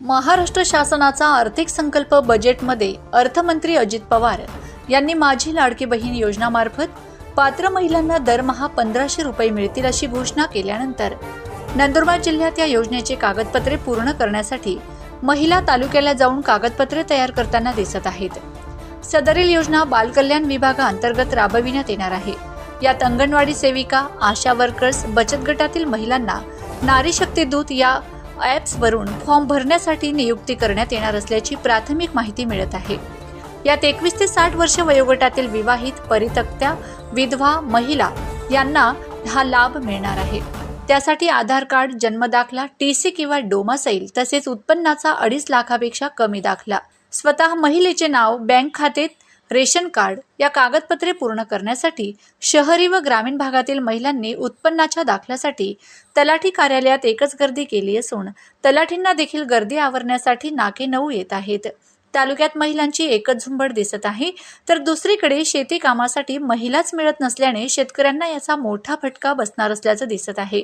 महाराष्ट्र शासनाचा आर्थिक संकल्प बजेटमध्ये अर्थमंत्री अजित पवार यांनी माझी लाडकी बहीण योजनामार्फत पात्र महिलांना दरमहा 1500 रुपये मिळतील अशी घोषणा केल्यानंतर नंदुरबार जिल्ह्यात या योजनेचे कागदपत्रे पूर्ण करण्यासाठी महिला तालुक्याला जाऊन कागदपत्रे तयार करताना दिसत आहेत। सदरील योजना बालकल्याण विभागाअंतर्गत राबविण्यात येणार आहे। यात अंगणवाडी सेविका, आशा वर्कर्स, बचत गटातील महिलांना नारी शक्ती दूत या ॲप्सवरून फॉर्म भरण्यासाठी नियुक्ती करण्यात येणार असल्याची प्राथमिक माहिती मिळत आहे। यात 21 ते 60 वर्ष वयोगटातील विवाहित, परित्यक्त्या, विधवा महिला यांना हा लाभ मिळणार आहे। त्यासाठी आधार कार्ड, जन्मदाखला, TC किंवा डोमासाईल तसेच उत्पन्नाचा 2.5 लाखापेक्षा कमी दाखला, स्वतः महिलेचे नाव, बँक खाते, रेशन कार्ड या कागदपत्रे पूर्ण करण्यासाठी शहरी व ग्रामीण भागातील महिलांनी उत्पन्नाच्या दाखल्यासाठी तलाठी कार्यालयात एकच गर्दी केली असून तलाठींना देखील गर्दी आवरण्यासाठी नाके नऊ येत आहेत। तालुक्यात महिलांची एकच झुंबड दिसत आहे, तर दुसरीकडे शेती कामासाठी महिलाच मिळत नसल्याने शेतकऱ्यांना याचा मोठा फटका बसणार असल्याचं दिसत आहे।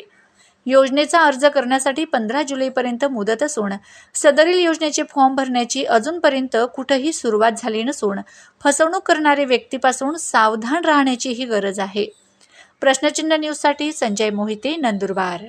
योजनेचा अर्ज करण्यासाठी 15 जुलैपर्यंत मुदत असून सदरील योजनेचे फॉर्म भरण्याची अजूनपर्यंत कुठेही सुरुवात झाली नसून फसवणूक करणारे व्यक्तीपासून सावधान राहण्याचीही गरज आहे। प्रश्नचिन्ह न्यूजसाठी संजय मोहिते, नंदुरबार।